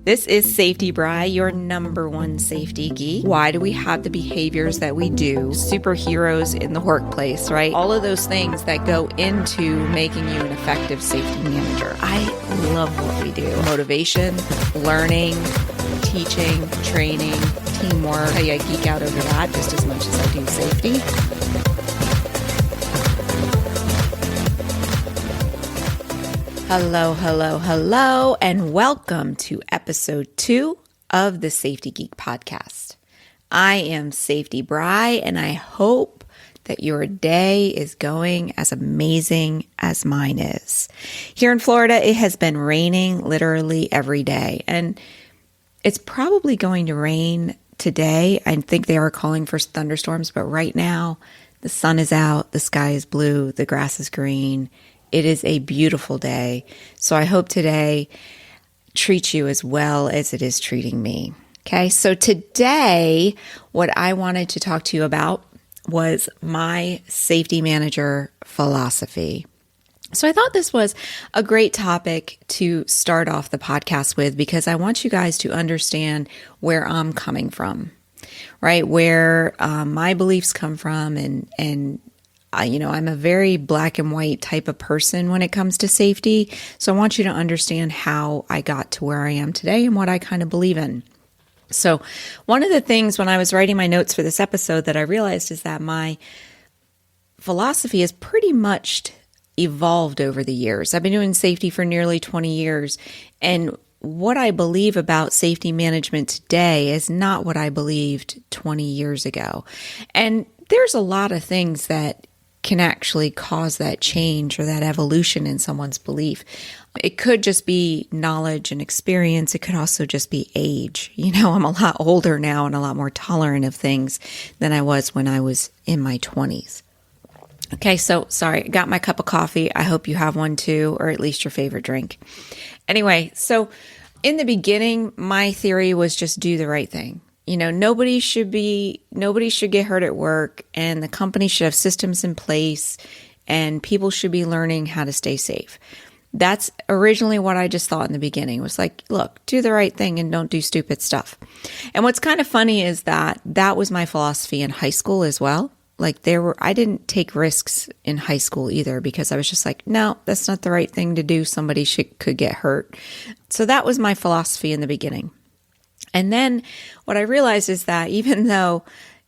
This is Safety Bri, your number one safety geek. Why do we have the behaviors that we do? Superheroes in the workplace, right? All of those things that go into making you an effective safety manager. I love what we do. Motivation, learning, teaching, training, teamwork. I geek out over that just as much as I do safety. Hello, and welcome to episode 2 of the Safety Geek podcast. I am Safety Bri, and I hope that your day is going as amazing as mine is. Here in Florida, it has been raining literally every day, and it's probably going to rain today. I think they are calling for thunderstorms, but right now, the sun is out, the sky is blue, the grass is green. It is a beautiful day. So I hope today treats you as well as it is treating me. Okay, so today, what I wanted to talk to you about was my safety manager philosophy. So I thought this was a great topic to start off the podcast with because I want you guys to understand where I'm coming from, right? Where my beliefs come from and I'm a very black and white type of person when it comes to safety. So I want you to understand how I got to where I am today and what I kind of believe in. So one of the things when I was writing my notes for this episode that I realized is that my philosophy has pretty much evolved over the years. I've been doing safety for nearly 20 years. And what I believe about safety management today is not what I believed 20 years ago. And there's a lot of things that can actually cause that change or that evolution in someone's belief. It could just be knowledge and experience. It could also just be age. I'm a lot older now and a lot more tolerant of things than I was when I was in my 20s. Okay, so sorry, I got my cup of coffee. I hope you have one too, or at least your favorite drink. Anyway, so in the beginning, my theory was just do the right thing. Nobody should get hurt at work, and the company should have systems in place, and people should be learning how to stay safe. That's originally what I just thought in the beginning. It was like, look, do the right thing and don't do stupid stuff. And what's kind of funny is that was my philosophy in high school as well. I didn't take risks in high school either because I was just like, no, that's not the right thing to do. Somebody could get hurt. So that was my philosophy in the beginning. And then what I realized is that even though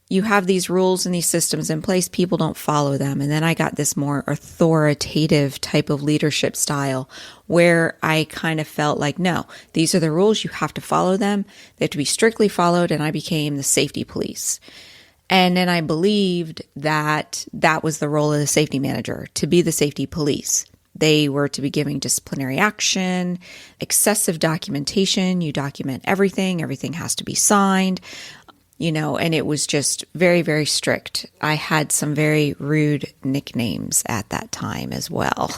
you have these rules and these systems in place, people don't follow them. And then I got this more authoritative type of leadership style where I kind of felt like, no, these are the rules. You have to follow them. They have to be strictly followed. And I became the safety police. And then I believed that that was the role of the safety manager, to be the safety police. They were to be giving disciplinary action, excessive documentation. You document everything. Everything has to be signed, and it was just very, very strict. I had some very rude nicknames at that time as well.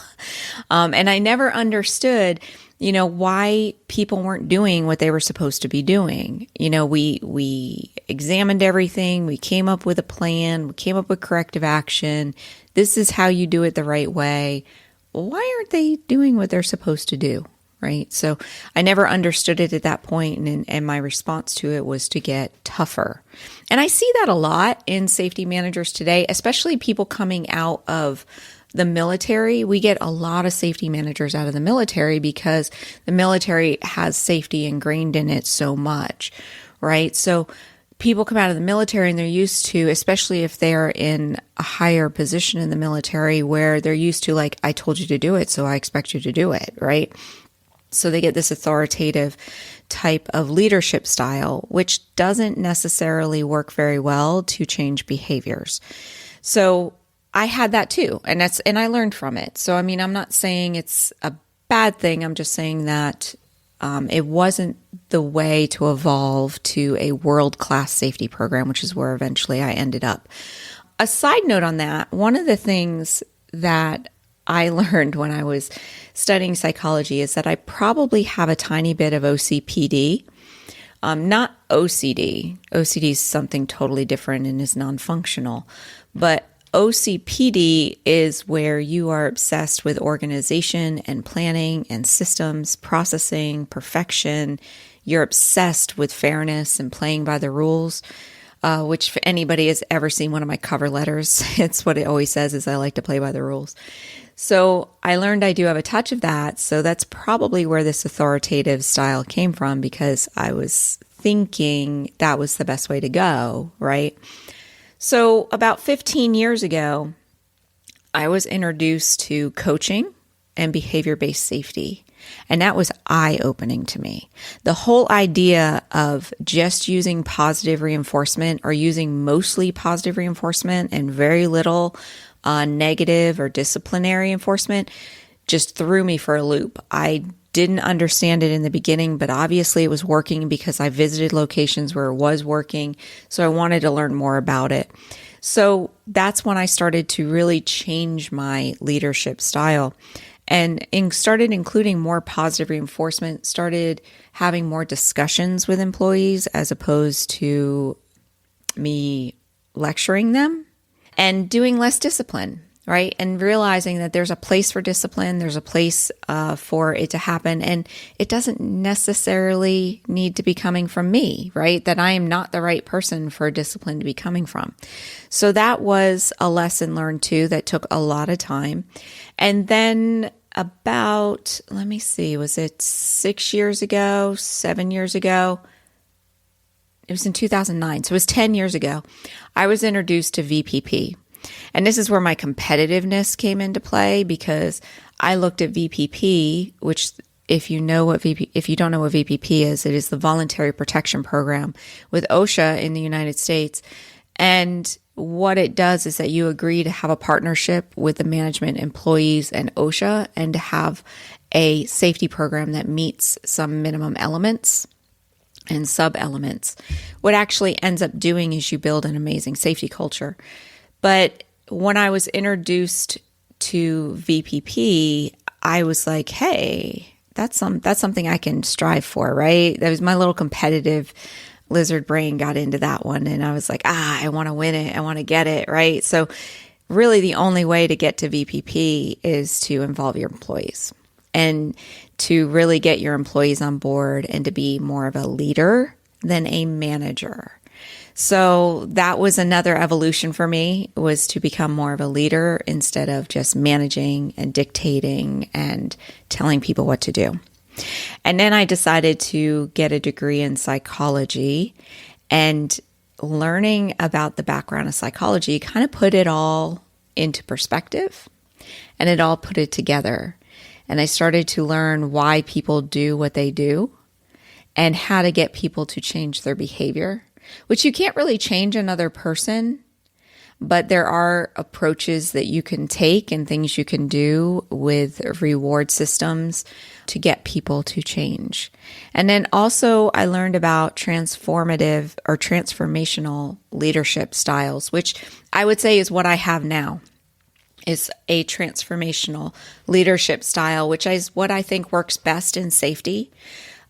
And I never understood, why people weren't doing what they were supposed to be doing. We examined everything. We came up with a plan. We came up with corrective action. This is how you do it the right way. Why aren't they doing what they're supposed to do, right? So I never understood it at that point, and my response to it was to get tougher. And I see that a lot in safety managers today, especially people coming out of the military. We get a lot of safety managers out of the military because the military has safety ingrained in it so much, right? So people come out of the military and they're used to, especially if they're in a higher position in the military where they're used to, like, I told you to do it, so I expect you to do it, right? So they get this authoritative type of leadership style, which doesn't necessarily work very well to change behaviors. So I had that too, and I learned from it. So, I'm not saying it's a bad thing. I'm just saying that it wasn't the way to evolve to a world-class safety program, which is where eventually I ended up. A side note on that, one of the things that I learned when I was studying psychology is that I probably have a tiny bit of OCPD, not OCD. OCD is something totally different and is non-functional, but OCPD is where you are obsessed with organization and planning and systems, processing, perfection. You're obsessed with fairness and playing by the rules, which if anybody has ever seen one of my cover letters, it's what it always says is I like to play by the rules. So I learned I do have a touch of that. So that's probably where this authoritative style came from, because I was thinking that was the best way to go, right? So about 15 years ago, I was introduced to coaching and behavior-based safety. And that was eye-opening to me. The whole idea of just using positive reinforcement, or using mostly positive reinforcement and very little negative or disciplinary enforcement, just threw me for a loop. I didn't understand it in the beginning, but obviously it was working because I visited locations where it was working. So I wanted to learn more about it. So that's when I started to really change my leadership style, and started including more positive reinforcement, started having more discussions with employees as opposed to me lecturing them, and doing less discipline, right? And realizing that there's a place for discipline, there's a place for it to happen, and it doesn't necessarily need to be coming from me, right? That I am not the right person for discipline to be coming from. So that was a lesson learned too that took a lot of time. And then about, was it 6 years ago, 7 years ago? It was in 2009. So it was 10 years ago. I was introduced to VPP. And this is where my competitiveness came into play, because I looked at VPP, which if you don't know what VPP is, it is the Voluntary Protection Program with OSHA in the United States. And what it does is that you agree to have a partnership with the management, employees, and OSHA, and to have a safety program that meets some minimum elements and sub-elements. What actually ends up doing is you build an amazing safety culture. But when I was introduced to VPP, I was like, hey, that's something I can strive for, right? That was my little competitive lizard brain got into that one. And I was like, I want to win it. I want to get it, right? So really the only way to get to VPP is to involve your employees and to really get your employees on board and to be more of a leader than a manager. So that was another evolution for me, was to become more of a leader instead of just managing and dictating and telling people what to do. And then I decided to get a degree in psychology, and learning about the background of psychology kind of put it all into perspective, and it all put it together. And I started to learn why people do what they do and how to get people to change their behavior, which you can't really change another person, but there are approaches that you can take and things you can do with reward systems to get people to change. And then also I learned about transformative or transformational leadership styles, which I would say is what I have now. Is a transformational leadership style, which is what I think works best in safety.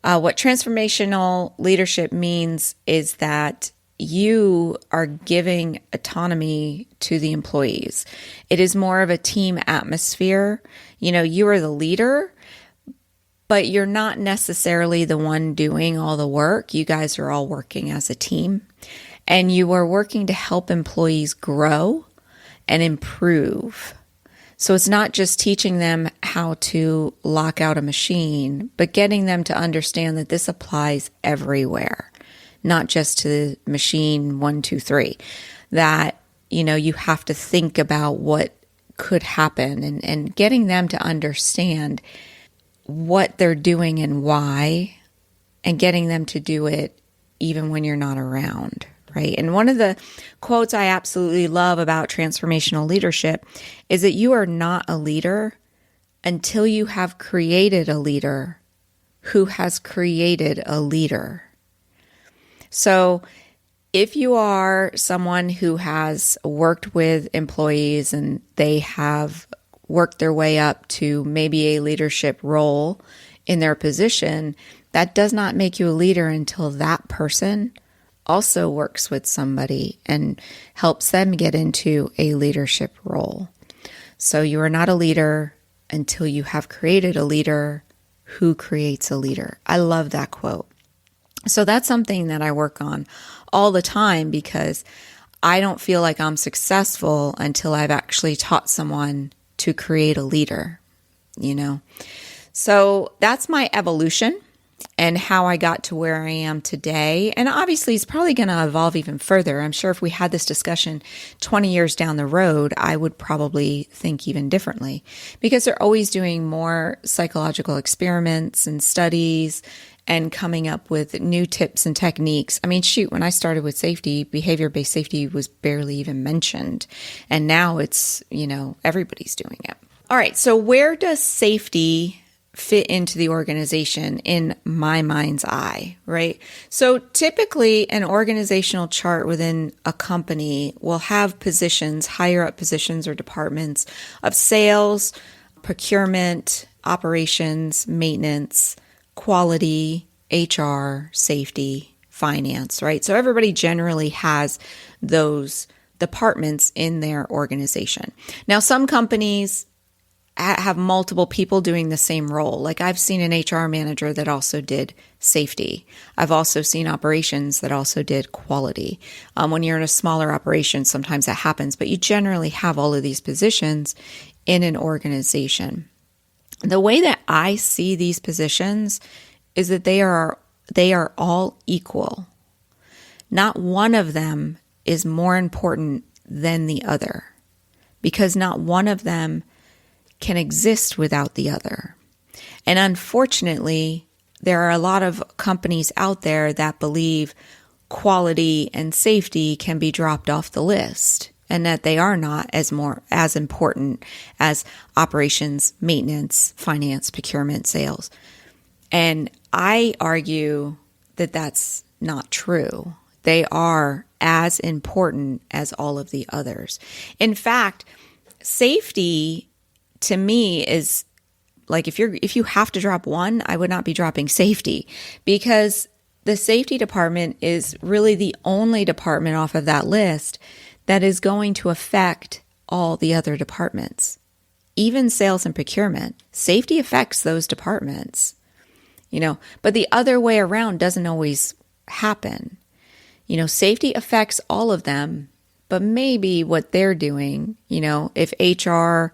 What transformational leadership means is that you are giving autonomy to the employees. It is more of a team atmosphere. You are the leader, but you're not necessarily the one doing all the work. You guys are all working as a team, and you are working to help employees grow and improve. So it's not just teaching them how to lock out a machine, but getting them to understand that this applies everywhere, not just to the machine 1, 2, 3. That, you have to think about what could happen, and getting them to understand what they're doing and why, and getting them to do it even when you're not around. Right? And one of the quotes I absolutely love about transformational leadership is that you are not a leader until you have created a leader who has created a leader. So if you are someone who has worked with employees and they have worked their way up to maybe a leadership role in their position, that does not make you a leader until that person also works with somebody and helps them get into a leadership role. So you are not a leader until you have created a leader who creates a leader. I love that quote. So that's something that I work on all the time because I don't feel like I'm successful until I've actually taught someone to create a leader, So that's my evolution and how I got to where I am today. And obviously, it's probably going to evolve even further. I'm sure if we had this discussion 20 years down the road, I would probably think even differently because they're always doing more psychological experiments and studies and coming up with new tips and techniques. I mean, shoot, when I started with safety, behavior-based safety was barely even mentioned. And now it's, everybody's doing it. All right, so where does safety fit into the organization in my mind's eye, right? So typically an organizational chart within a company will have positions, higher up positions or departments of sales, procurement, operations, maintenance, quality, HR, safety, finance, right? So everybody generally has those departments in their organization. Now, some companies have multiple people doing the same role. Like I've seen an HR manager that also did safety. I've also seen operations that also did quality. When you're in a smaller operation, sometimes that happens, but you generally have all of these positions in an organization. The way that I see these positions is that they are all equal. Not one of them is more important than the other because not one of them can exist without the other. And unfortunately, there are a lot of companies out there that believe quality and safety can be dropped off the list and that they are not as important as operations, maintenance, finance, procurement, sales. And I argue that that's not true. They are as important as all of the others. In fact, safety to me is like if you have to drop one, I would not be dropping safety because the safety department is really the only department off of that list that is going to affect all the other departments. Even sales and procurement, safety affects those departments, but the other way around doesn't always happen. Safety affects all of them, but maybe what they're doing, if HR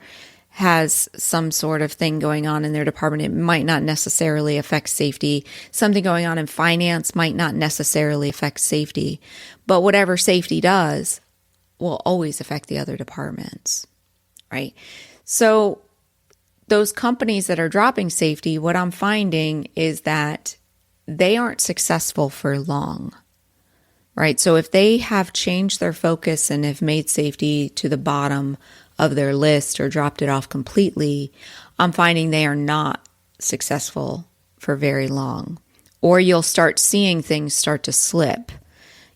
has some sort of thing going on in their department, it might not necessarily affect safety. Something going on in finance might not necessarily affect safety, but whatever safety does will always affect the other departments, right? So those companies that are dropping safety, what I'm finding is that they aren't successful for long, right? So if they have changed their focus and have made safety to the bottom of their list or dropped it off completely, I'm finding they are not successful for very long. Or you'll start seeing things start to slip.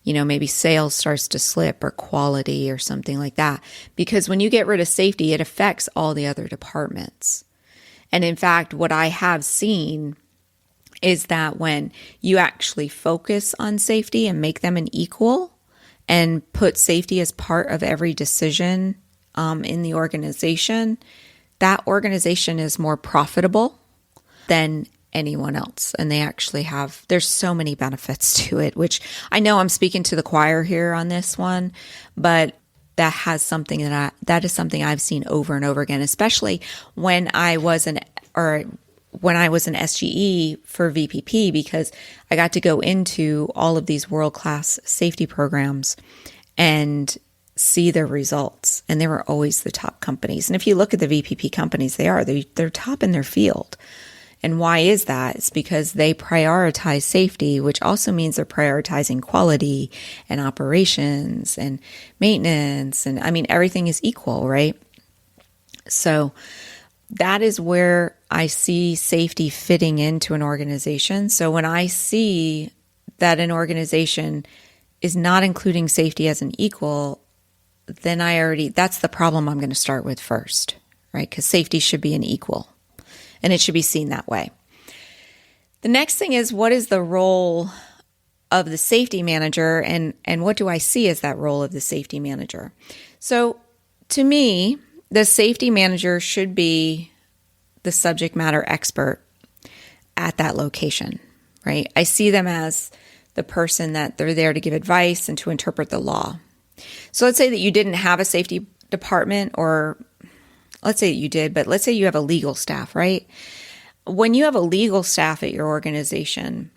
Maybe sales starts to slip or quality or something like that. Because when you get rid of safety, it affects all the other departments. And in fact, what I have seen is that when you actually focus on safety and make them an equal and put safety as part of every decision in the organization, that organization is more profitable than anyone else. And they actually there's so many benefits to it, which I know I'm speaking to the choir here on this one, but that is something I've seen over and over again, especially when I was an SGE for VPP, because I got to go into all of these world-class safety programs and see their results. And they were always the top companies. And if you look at the VPP companies, they're top in their field. And why is that? It's because they prioritize safety, which also means they're prioritizing quality and operations and maintenance. And everything is equal, right? So that is where I see safety fitting into an organization. So when I see that an organization is not including safety as an equal, then that's the problem I'm going to start with first, right? Because safety should be an equal, and it should be seen that way. The next thing is, what is the role of the safety manager, and what do I see as that role of the safety manager? So to me, the safety manager should be the subject matter expert at that location, right? I see them as the person that they're there to give advice and to interpret the law. So let's say that you didn't have a safety department, or let's say that you did, but let's say you have a legal staff, right? When you have a legal staff at your organization,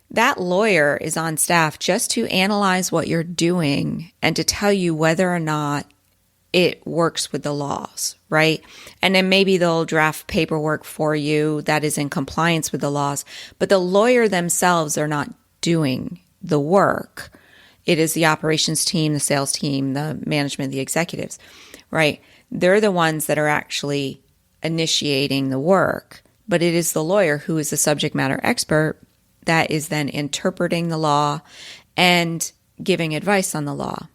that lawyer is on staff just to analyze what you're doing and to tell you whether or not it works with the laws, right? And then maybe they'll draft paperwork for you that is in compliance with the laws, but the lawyer themselves are not doing the work. It is the operations team, the sales team, the management, the executives, right? They're the ones that are actually initiating the work, but it is the lawyer who is the subject matter expert that is then interpreting the law and giving advice on the law.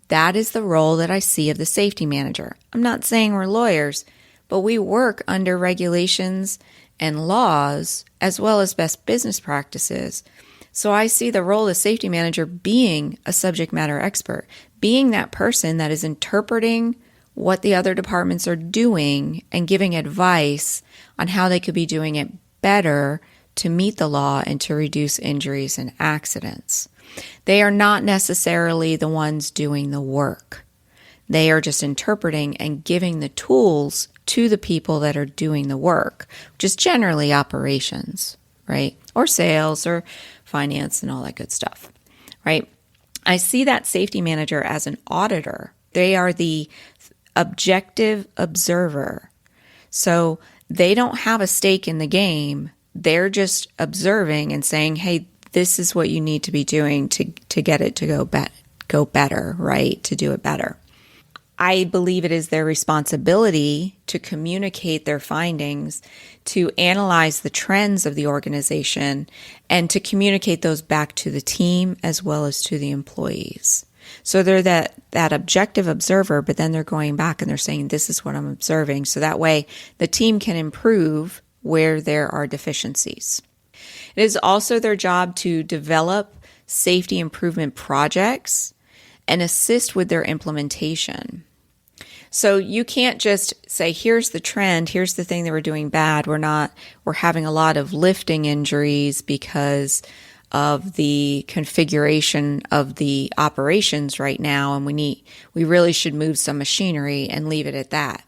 That is the role that I see of the safety manager. I'm not saying we're lawyers, but we work under regulations and laws as well as best business practices. So I see the role of the safety manager being a subject matter expert, being that person that is interpreting what the other departments are doing and giving advice on how they could be doing it better to meet the law and to reduce injuries and accidents. They are not necessarily the ones doing the work. They are just interpreting and giving the tools to the people that are doing the work, which is generally operations, right? Or sales or finance and all that good stuff, right? I see that safety manager as an auditor. They are the objective observer. So they don't have a stake in the game. They're just observing and saying, hey, this is what you need to be doing to get it to go better, right? To do it better. I believe it is their responsibility to communicate their findings, to analyze the trends of the organization, and to communicate those back to the team as well as to the employees. So they're that objective observer, but then they're going back and they're saying, this is what I'm observing. So that way the team can improve where there are deficiencies. It is also their job to develop safety improvement projects and assist with their implementation. So you can't just say, here's the trend, here's the thing that we're doing bad. We're having a lot of lifting injuries because of the configuration of the operations right now, and we really should move some machinery and leave it at that.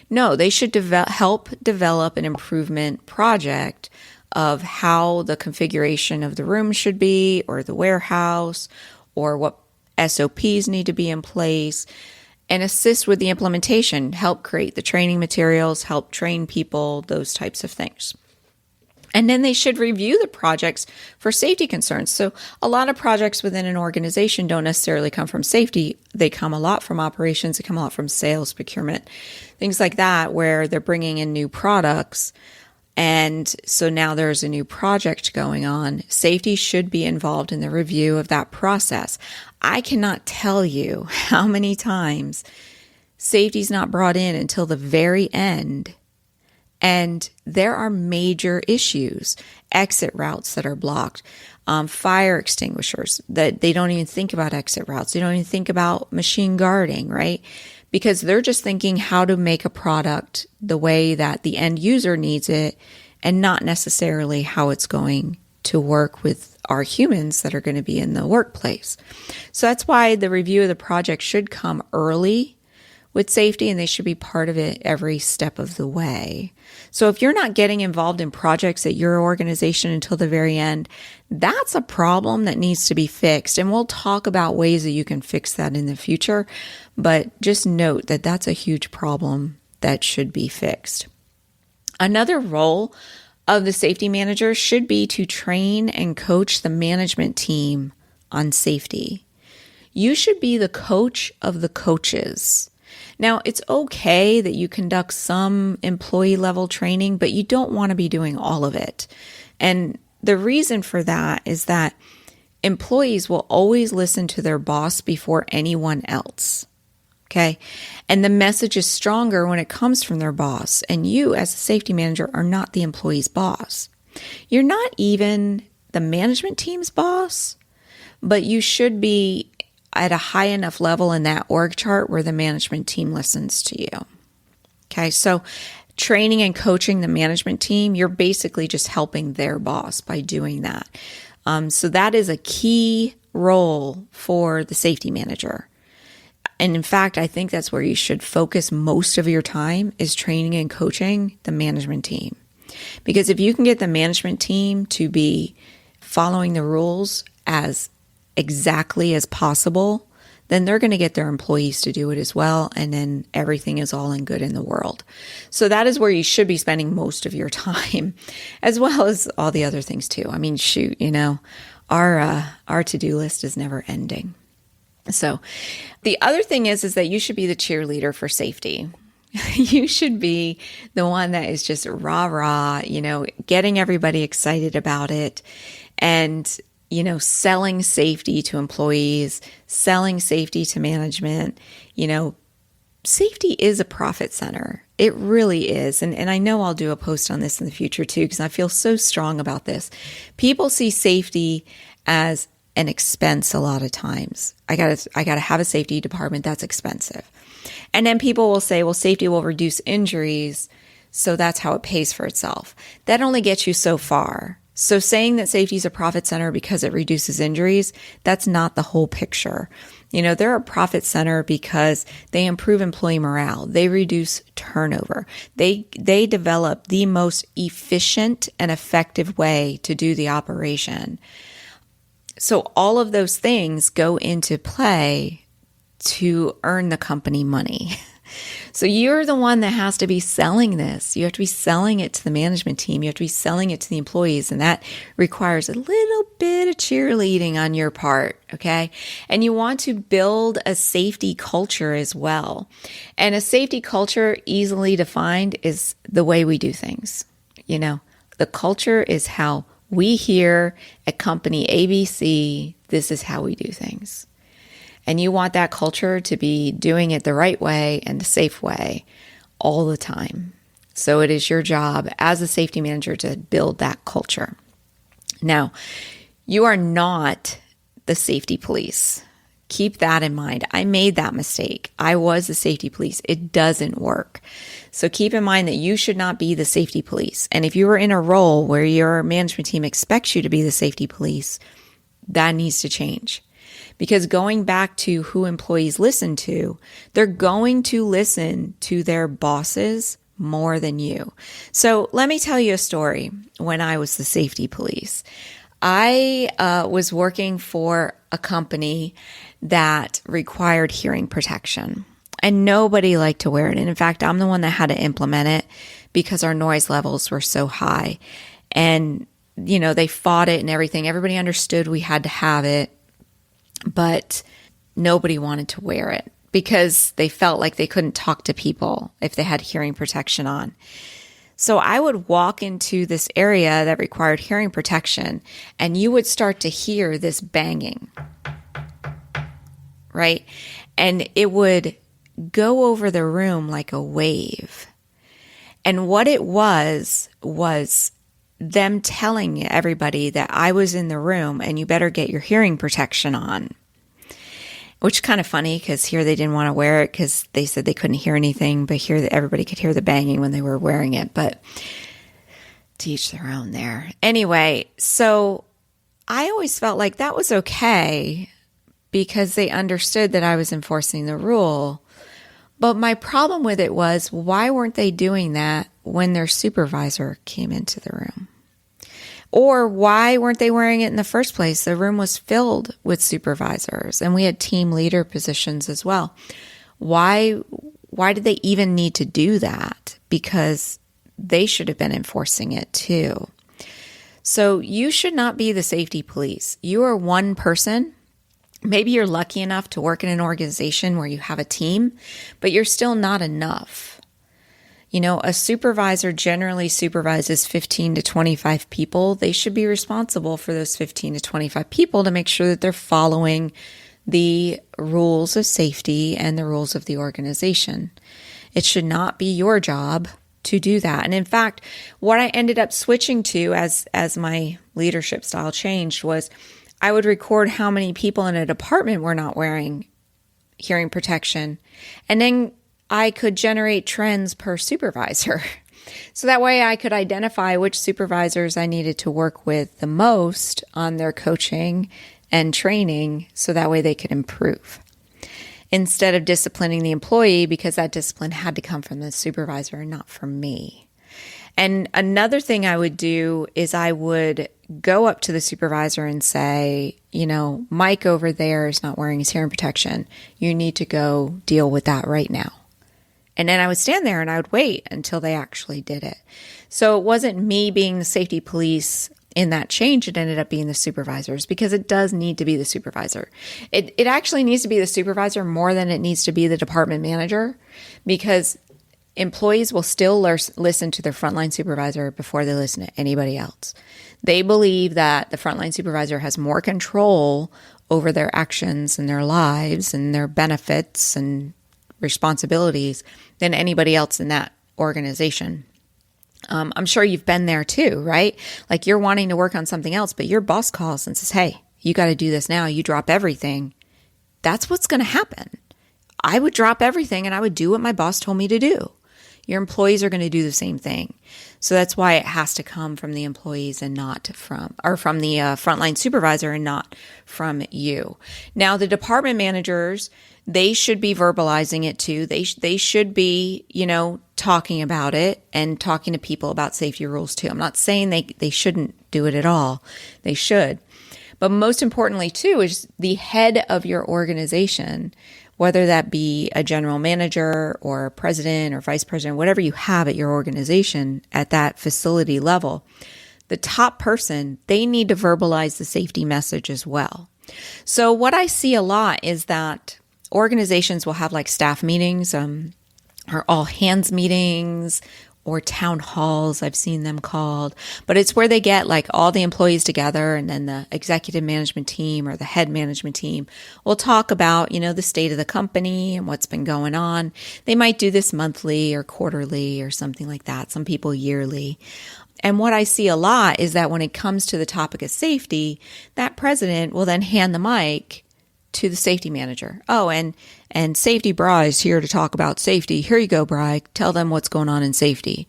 No, they should help develop an improvement project of how the configuration of the room should be, or the warehouse, or what SOPs need to be in place, and assist with the implementation, help create the training materials, help train people, those types of things. And then they should review the projects for safety concerns. So a lot of projects within an organization don't necessarily come from safety. They come a lot from operations. They come a lot from sales, procurement, things like that, where they're bringing in new products. And so now there's a new project going on. Safety should be involved in the review of that process. I cannot tell you how many times safety's not brought in until the very end. And there are major issues, exit routes that are blocked, fire extinguishers, that they don't even think about exit routes. They don't even think about machine guarding, right? Because they're just thinking how to make a product the way that the end user needs it, and not necessarily how it's going to work with our humans that are going to be in the workplace. So that's why the review of the project should come early with safety, and they should be part of it every step of the way. So if you're not getting involved in projects at your organization until the very end, that's a problem that needs to be fixed. And we'll talk about ways that you can fix that in the future. But just note that that's a huge problem that should be fixed. Another role of the safety manager should be to train and coach the management team on safety. You should be the coach of the coaches. Now, it's okay that you conduct some employee level training, but you don't want to be doing all of it. And the reason for that is that employees will always listen to their boss before anyone else. Okay. And the message is stronger when it comes from their boss. And you, as a safety manager, are not the employee's boss. You're not even the management team's boss, but you should be at a high enough level in that org chart where the management team listens to you. Okay, so training and coaching the management team, you're basically just helping their boss by doing that. So that is a key role for the safety manager. And in fact, I think that's where you should focus most of your time, is training and coaching the management team. Because if you can get the management team to be following the rules as exactly as possible, then they're going to get their employees to do it as well. And then everything is all in good in the world. So that is where you should be spending most of your time, as well as all the other things too. I mean, shoot, our to-do list is never ending. So the other thing is that you should be the cheerleader for safety. You should be the one that is just rah, getting everybody excited about it and, selling safety to employees, selling safety to management. Safety is a profit center. It really is. And I know I'll do a post on this in the future too, because I feel so strong about this. People see safety as an expense a lot of times. I gotta have a safety department. That's expensive. And then people will say, well, safety will reduce injuries, so that's how it pays for itself. That only gets you so far. So saying that safety is a profit center because it reduces injuries, that's not the whole picture. They're a profit center because they improve employee morale. They reduce turnover. They develop the most efficient and effective way to do the operation. So all of those things go into play to earn the company money. So you're the one that has to be selling this. You have to be selling it to the management team. You have to be selling it to the employees. And that requires a little bit of cheerleading on your part. Okay. And you want to build a safety culture as well. And a safety culture, easily defined, is the way we do things. The culture is how we here at company ABC, this is how we do things. And you want that culture to be doing it the right way and the safe way all the time. So it is your job as a safety manager to build that culture. Now, you are not the safety police. Keep that in mind. I made that mistake. I was the safety police. It doesn't work. So keep in mind that you should not be the safety police. And if you are in a role where your management team expects you to be the safety police, that needs to change. Because going back to who employees listen to, they're going to listen to their bosses more than you. So let me tell you a story. When I was the safety police, I was working for a company that required hearing protection, and nobody liked to wear it. And in fact, I'm the one that had to implement it because our noise levels were so high. And, they fought it and everything. Everybody understood we had to have it, but nobody wanted to wear it because they felt like they couldn't talk to people if they had hearing protection on. So I would walk into this area that required hearing protection, and you would start to hear this banging, right? And it would go over the room like a wave. And what it was them telling everybody that I was in the room and you better get your hearing protection on. Which is kind of funny because here they didn't want to wear it because they said they couldn't hear anything, but here everybody could hear the banging when they were wearing it. But to each their own there. Anyway, so I always felt like that was okay because they understood that I was enforcing the rule. But my problem with it was, why weren't they doing that when their supervisor came into the room? Or why weren't they wearing it in the first place? The room was filled with supervisors and we had team leader positions as well. Why did they even need to do that? Because they should have been enforcing it too. So you should not be the safety police. You are one person. Maybe you're lucky enough to work in an organization where you have a team, but you're still not enough. A supervisor generally supervises 15 to 25 people. They should be responsible for those 15 to 25 people to make sure that they're following the rules of safety and the rules of the organization. It should not be your job to do that. And in fact, what I ended up switching to as my leadership style changed was I would record how many people in a department were not wearing hearing protection. And then I could generate trends per supervisor. So that way I could identify which supervisors I needed to work with the most on their coaching and training so that way they could improve. Instead of disciplining the employee, because that discipline had to come from the supervisor and not from me. And another thing I would do is I would go up to the supervisor and say, Mike over there is not wearing his hearing protection. You need to go deal with that right now. And then I would stand there and I would wait until they actually did it. So it wasn't me being the safety police in that change. It ended up being the supervisors, because it does need to be the supervisor. It actually needs to be the supervisor more than it needs to be the department manager, because employees will still listen to their frontline supervisor before they listen to anybody else. They believe that the frontline supervisor has more control over their actions and their lives and their benefits and responsibilities than anybody else in that organization. I'm sure you've been there too, right? Like you're wanting to work on something else, but your boss calls and says, hey, you got to do this now. You drop everything. That's what's going to happen. I would drop everything and I would do what my boss told me to do. Your employees are going to do the same thing. So that's why it has to come from the employees and not from the frontline supervisor and not from you. Now, the department managers, they should be verbalizing it too. They should be, talking about it and talking to people about safety rules too. I'm not saying they shouldn't do it at all. They should. But most importantly too is the head of your organization, whether that be a general manager or president or vice president, whatever you have at your organization at that facility level, the top person, they need to verbalize the safety message as well. So what I see a lot is that organizations will have like staff meetings, or all hands meetings, or town halls, I've seen them called. But it's where they get like all the employees together, and then the executive management team or the head management team will talk about, the state of the company and what's been going on. They might do this monthly or quarterly or something like that. Some people yearly. And what I see a lot is that when it comes to the topic of safety, that president will then hand the mic to the safety manager. Oh, and Safety Bri is here to talk about safety. Here you go, Bri. Tell them what's going on in safety.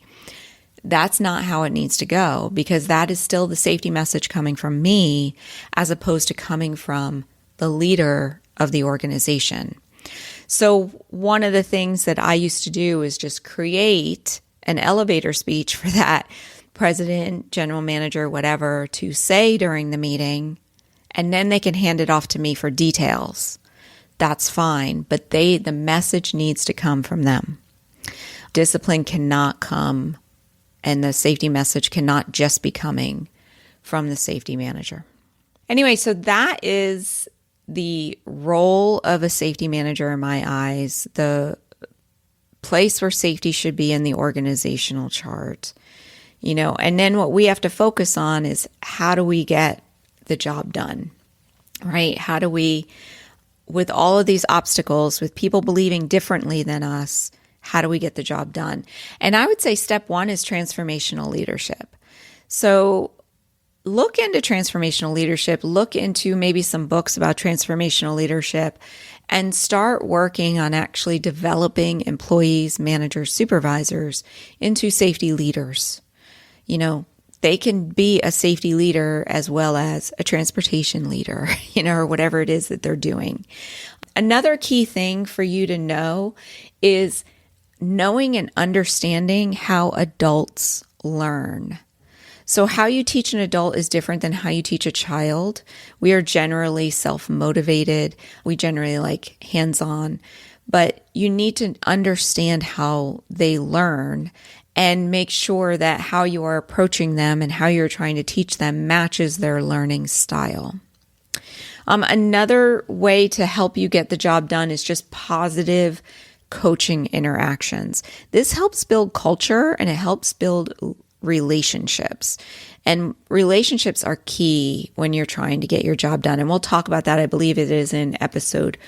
That's not how it needs to go, because that is still the safety message coming from me as opposed to coming from the leader of the organization. So one of the things that I used to do is just create an elevator speech for that president, general manager, whatever, to say during the meeting, and then they can hand it off to me for details. That's fine, but the message needs to come from them. Discipline cannot come, and the safety message cannot just be coming from the safety manager. Anyway, so that is the role of a safety manager in my eyes, the place where safety should be in the organizational chart. And then what we have to focus on is how do we get the job done, right? How do we, with all of these obstacles, with people believing differently than us, how do we get the job done? And I would say step one is transformational leadership. So look into transformational leadership, look into maybe some books about transformational leadership, and start working on actually developing employees, managers, supervisors into safety leaders. They can be a safety leader as well as a transportation leader, or whatever it is that they're doing. Another key thing for you to know is knowing and understanding how adults learn. So how you teach an adult is different than how you teach a child. We are generally self-motivated. We generally like hands-on, but you need to understand how they learn and make sure that how you are approaching them and how you're trying to teach them matches their learning style. Another way to help you get the job done is just positive coaching interactions. This helps build culture and it helps build relationships. And relationships are key when you're trying to get your job done. And we'll talk about that. I believe it is in episode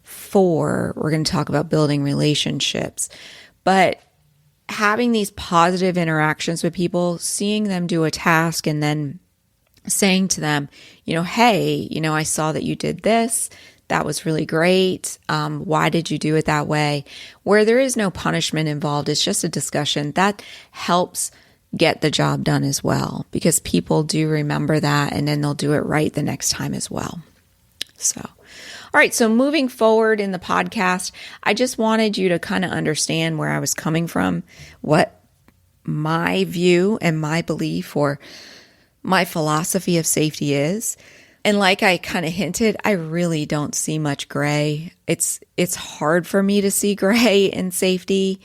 4. We're going to talk about building relationships. But having these positive interactions with people, seeing them do a task and then saying to them, hey, I saw that you did this. That was really great. Why did you do it that way? Where there is no punishment involved, it's just a discussion. That helps get the job done as well, because people do remember that, and then they'll do it right the next time as well. So, all right. So moving forward in the podcast, I just wanted you to kind of understand where I was coming from, what my view and my belief or my philosophy of safety is. And like I kind of hinted, I really don't see much gray. It's hard for me to see gray in safety,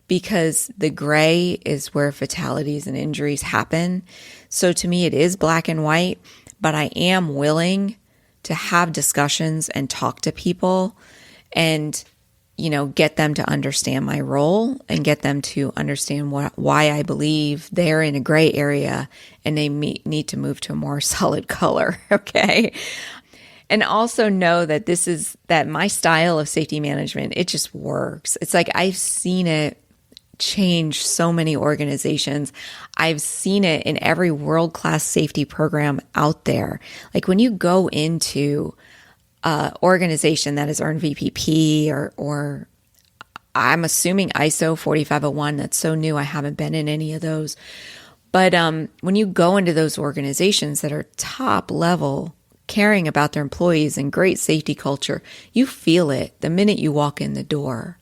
because the gray is where fatalities and injuries happen. So to me, it is black and white, but I am willing to have discussions and talk to people and, get them to understand my role and get them to understand why I believe they're in a gray area and they need to move to a more solid color. Okay. And also know that that my style of safety management, it just works. It's like I've seen it change so many organizations. I've seen it in every world-class safety program out there. Like when you go into an organization that has earned VPP or I'm assuming ISO 4501, that's so new. I haven't been in any of those. But when you go into those organizations that are top level, caring about their employees and great safety culture, you feel it the minute you walk in the door.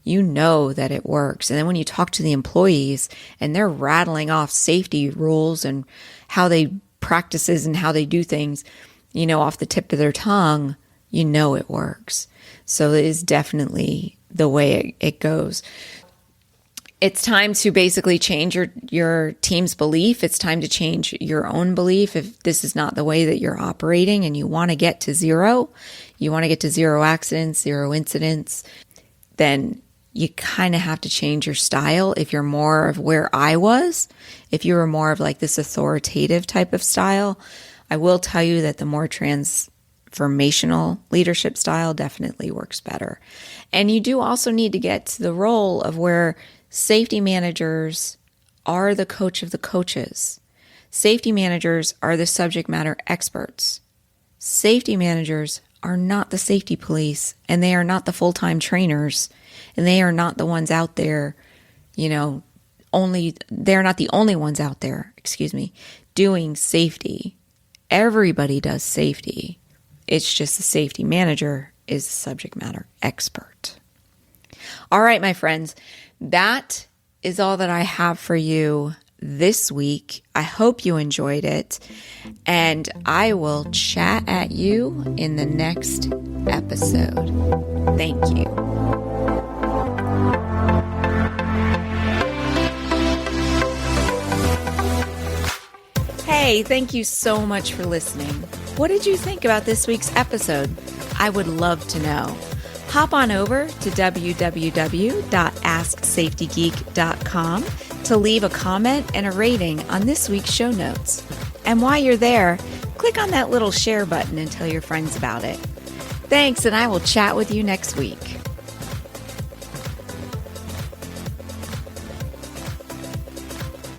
You know that it works. And then when you talk to the employees and they're rattling off safety rules and how they practices and how they do things, off the tip of their tongue, it works. So it is definitely the way it goes. It's time to basically change your team's belief. It's time to change your own belief. If this is not the way that you're operating and you want to get to zero accidents, zero incidents, then you kind of have to change your style. If you're more of where I was, if you were more of like this authoritative type of style, I will tell you that the more transformational leadership style definitely works better. And you do also need to get to the role of where safety managers are the coach of the coaches. Safety managers are the subject matter experts. Safety managers are not the safety police, and they are not the full-time trainers, and they are not the ones out there, they're not the only ones out there, doing safety. Everybody does safety. It's just the safety manager is the subject matter expert. All right, my friends, that is all that I have for you this week. I hope you enjoyed it, and I will chat at you in the next episode. Thank you. Hey, thank you so much for listening. What did you think about this week's episode? I would love to know. Hop on over to www.asksafetygeek.com to leave a comment and a rating on this week's show notes. And while you're there, click on that little share button and tell your friends about it. Thanks, and I will chat with you next week.